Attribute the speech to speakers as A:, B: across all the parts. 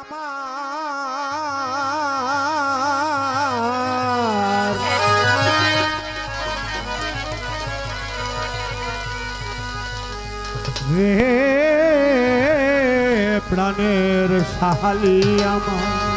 A: আমার রে প্রাণের সাহালি আমার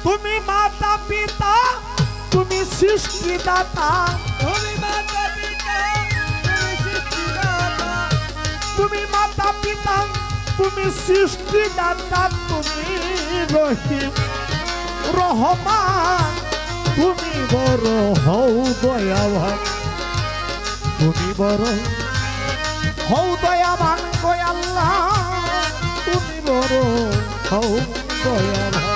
A: তুমি মাতা পিতা তুমি সৃষ্টিদাতা তুমি মাতা পিতা তুমি মাতা পিতা তুমি সৃষ্টিদাতা তুমি রহিম রহমান তুমি বড় হও দয়াবান তুমি বড় হও দয়াবান গো আল্লাহ তুমি বড় হও দয়াবান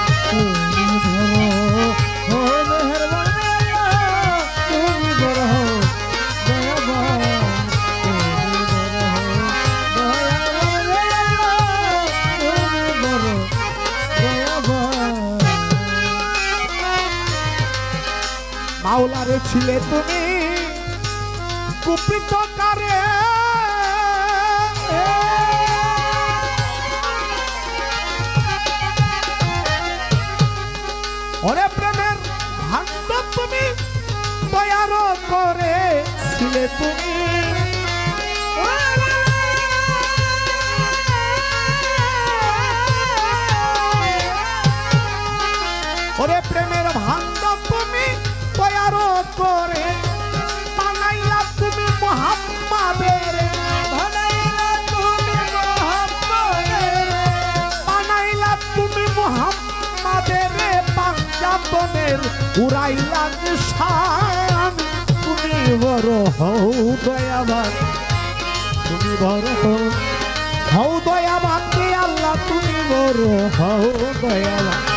A: মাওলারে ছিলে তুমি কুপিত কারে ওরে প্রেমের ভাণ্ড তুমি তৈয়ার করে ছিলে তুমি ওরে প্রেমের ভাণ্ড তুমি তৈয়ার করে বানাইলা তুমি মুহাম্মাদের বানাইলা তুমি মুহাম্মাদের পাঞ্জাতনের উড়াইলা নিশান তুমি বড় হও দয়াবান তুমি বড় হও দয়াবান রে আল্লাহ তুমি বড় হও দয়াবান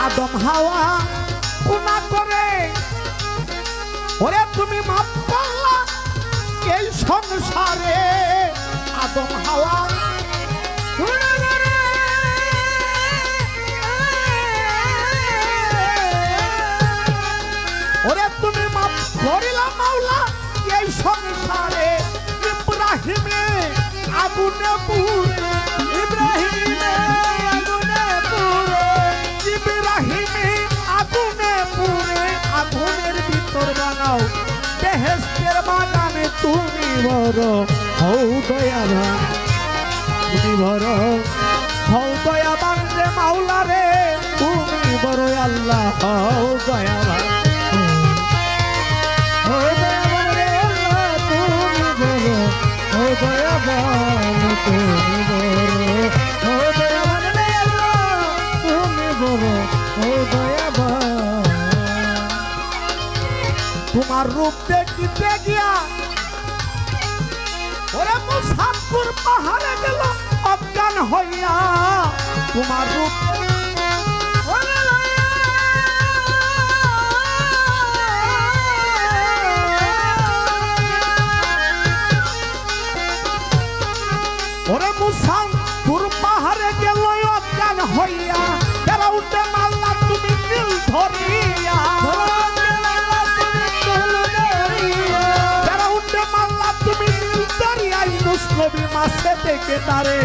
A: আদম হাওয়া গুনাহ করে ওরে তুমি মাপ করলা এই সংসারে আদম হাওয়া ওরে তুমি মাপ করিলা মাওলা এই সংসারে ইব্রাহিমে আগুনে পুরে ইব্রাহিমে আগুনে পুরে ইব্রাহিমে আগুনে পুরে আগুনের ভিতর বানাও বেহেশতের বাগানে তুমি বড় হও দয়াবান তুমি বড় হও দয়াবান রে মাওলা রে তুমি বড় আল্লাহ হও দয়াবান হও দয়াবান রে আল্লাহ তুমি বড় হও দয়াবান তুমি বড় হও দয়াবান রে আল্লাহ তুমি বড় হও দয়াবান তোমার রূপ দেখিতে গিয়া ওরে মুসাফির পাহাড়ে গেল অজ্ঞান হইয়া তোমার রূপ ওরে মুসাফির পাহাড়ে গেল অজ্ঞান হইয়া তারা উঠে মাল্লা তুমি নীল ধরিয়া তারা উঠে মাল্লা তুমি নীল নবী মাসে থেকে তারে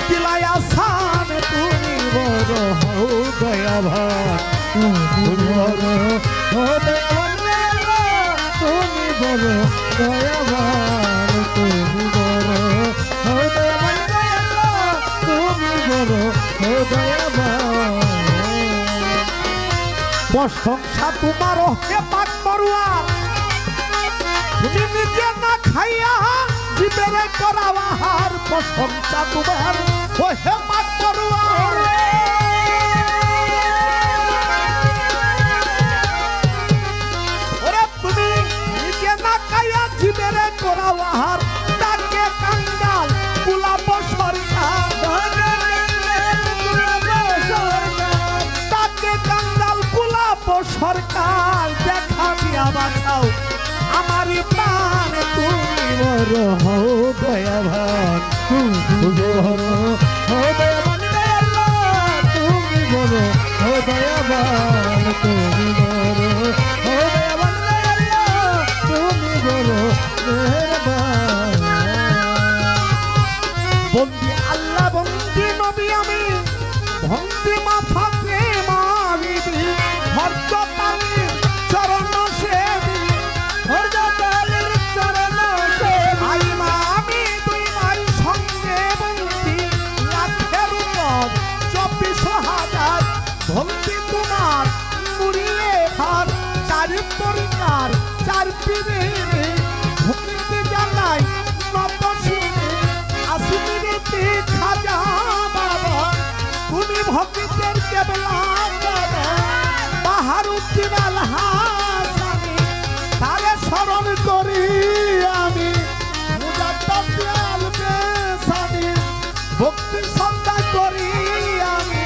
A: কিলায়া সান তুমি বড় হও দয়াবান তুমি বড় হও দয়াবান তুমি বড় দয়াবান তুমি বড় হও দয়াবান তুমি বড় হও দয়াবান প্রশংসা তোমার হে পাক পড়ুয়া তুমি নিজে না খাইয়া জীবেরে করাও আহার প্রশংসা তোমার ও হে পাক পড়ুয়া ওরে তুমি নিজে না খাইয়া জীবেরে করাও আহার তাকে কাঙ্গাল কুলাব সরকার তাকে কাঙ্গাল কুলাব সরকার দেখা দিয়া বাঁচাও আমারি প্রাণ তুমি বড় হও দয়াবান তুমি বড় হও দয়াবান তুমি বড় হও দয়াবান তুমি বড় হও দয়াবান তুমি বড় মেহেরবান বন্দি আল্লাহ বন্দি নবী আমি বন্দি মাথাকে মারিবি হরজতানি চরণ সেবি হরজতানির চরণ সেবি আই মা আমি দুই মাই সঙ্গে বন্দি লাখের উপর 24,000 বন্দি তোমার মুড়িয়ে ঘর চার পরিকার চার পিড়ে ভক্তি জানাই নত শুনে আসিমিরেতে খাজা বাবা তুমি ভক্তের কেবলা বাহারুদ্দিন আল হাসানি তারে স্মরণ করি আমি মুজাদ্দিদ আল বেসানি ভক্তি শ্রদ্ধা করি আমি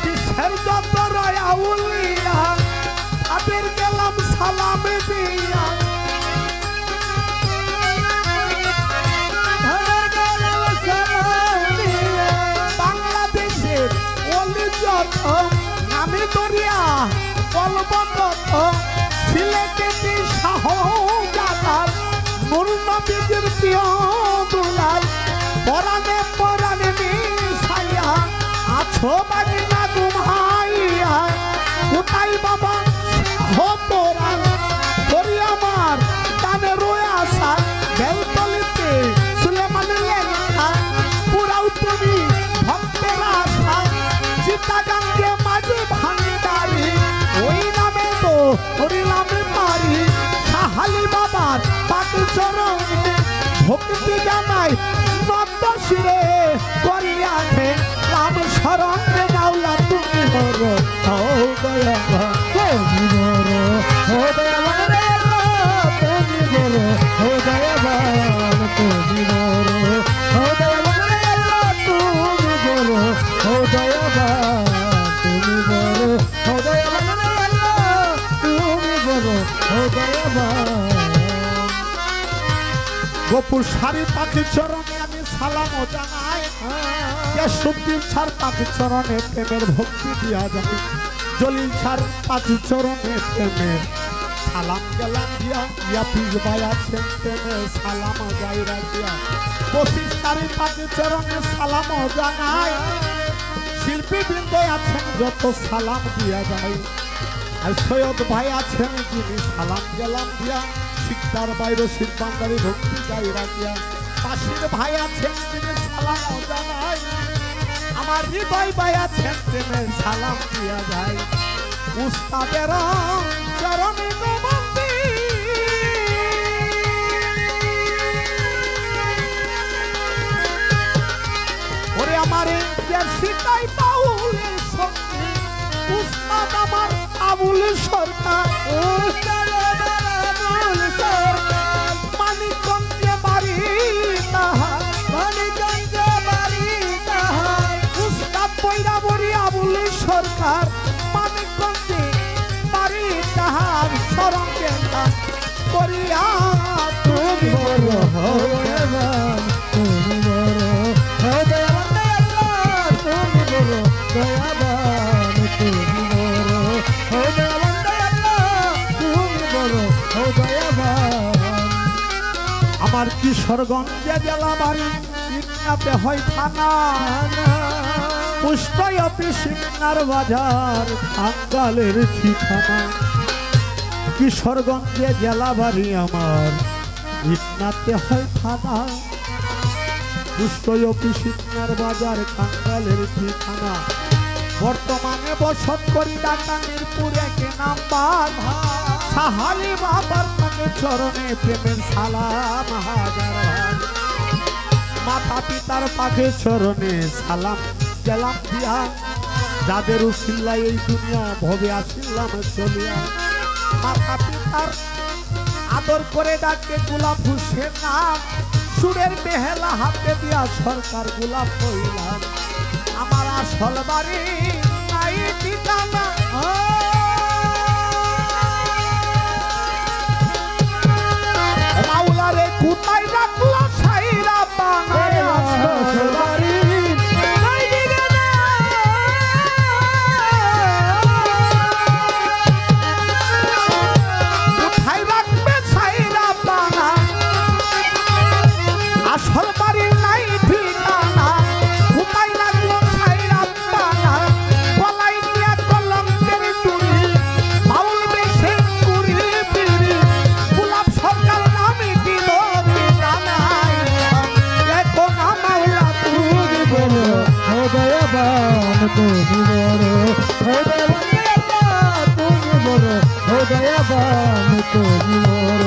A: বিশ্বের যত রয়াউলিয়া তাদের গেলাম সালাম দিয়া বাংলাদেশের অলি যত নামে দরিয়া কলবত সিলেটের শাহজালাল নূর নবীর প্রিয় দুলাল পরাণে পরাণে মিশাইয়া আছো বাড়ি না ঘুমাইয়া কোথায় বাবা হো তোরা করি আমার টানে রয়ে আসা বেলতলিতে সুলেমান লেখা পুরাও তুমি ভক্তের আশা চিত্তাগাঙ্গে মাঝে ভান্ডারি ওই নামে তো হরিনামে পারি সাহালি বাবার পাক চরণে ভক্তি জানাই নত শিরে করিয়া খে রাম শরণে মাওলা তুমি বড় হও দয়াবান তুমি বড় হও দয়াবান তুমি বড় হও দয়াবান তুমি বড় হও দয়াবান তুমি বড় হও দয়াবান তুমি বড় হও দয়াবান তুমি বড় হও দয়াবান গোপুর শাড়ি পাখি চরণে আমি সালাম জানাই কেশুদ্দিন ছাড় পাখি চরণে প্রেমের ভক্তি দিয়া যায় জলিল ছাড় পাখি চরণে প্রেমের সালাম গেলাম দিয়া ইয়াফিজ ভাই আছেন প্রেমের সালাম গাইরা দিয়া 25 শাড়ি পাখি চরণে সালাম জানাই শিল্পী বৃন্দ আছেন যত সালাম দিয়া যায় আর সৈয়দ ভাই আছেন যিনি সালাম গেলাম দিয়া শিকদার বাইরে শিল্পাঙ্গারি ভক্তি গাইরা দিয়া পাশের ভাই আছেন যিনি সালাম জানাই আমার হৃদয় ভাই আছেন প্রেমের সালাম দিয়া যায় উস্তাদের চরণে বন্দি ওরে আমার শিকাই বাউলের সঙ্গে উস্তাদ আমার আবুল সরকার মানিকগঞ্জে বাড়ি তাহার মানিকগঞ্জে বাড়ি তাহার উস্তাদ বৈরাবরী আবুল সরকার মানিকগঞ্জে বাড়ি তাহার সরঙ্গে করিয়া তুমি বড় হও তুমি বড় হও দয়াবান তুমি বড় দয়াবান তুমি বড় হও দয়াবান তুমি আমার কিশোরগঞ্জে জেলা বাড়ি ইটনাতে হয় থানা পুষ্ট অফিস সিংনার বাজার টাঙ্গালের ঠিকানা কিশোরগঞ্জে জেলা বাড়ি আমার ইটনাতে হয় থানা পুষ্ট অফিস সিংনার বাজার টাঙ্গালের ঠিকানা বর্তমানে বসত করি ঢাকা মিরপুর একে নাম্বার সাহালি বাবার পাকে চরণে প্রেমের সালাম হাজার মাতা পিতার পাকে চরণে সালাম গেলাম দিয়া যাদের উসিল্লা এই দুনিয়া ভবে আসিলাম চলিয়া মাতা পিতার আদর করে ডাকে গোলাপ হোসেন নাম সুরের বেহেলা হাতে দিয়া সরকার গোলাপ কইলাম আমার আসল বাড়ি নাই ঠিকানা মাওলারে কোথায় রাখলো সাইরা বানায় আসল বাড়ি নাই ঠিকানা কোথায় রাখবে সাইরা বানা আসল বাড়ি নাই ঠিকানা কোথায় রাখলো সাইরা বানা বলাই দিয়া কলঙ্কের টুনি বাউল বেশে কুড়ি পিড়ি গোলাপ সরকার নামে দিল জানাই এখন মাওলা তুমি বড়
B: দয়াবান তুমি বড় দয়াবান তুমি বড় দয়াবান তুমি বড়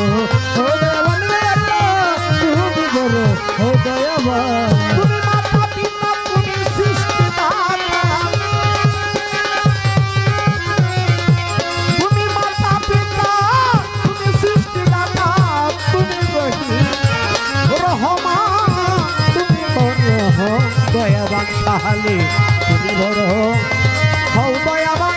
B: দয়াবান তুমি বড় দয়াবান
A: তুমি মাতা পিতা তুমি সৃষ্টিদাতা তুমি মাতা পিতা তুমি সৃষ্টিদাতা তুমি রহমান তুমি বড় দয়াবান সাহালি তুমি বড় হও দয়াবান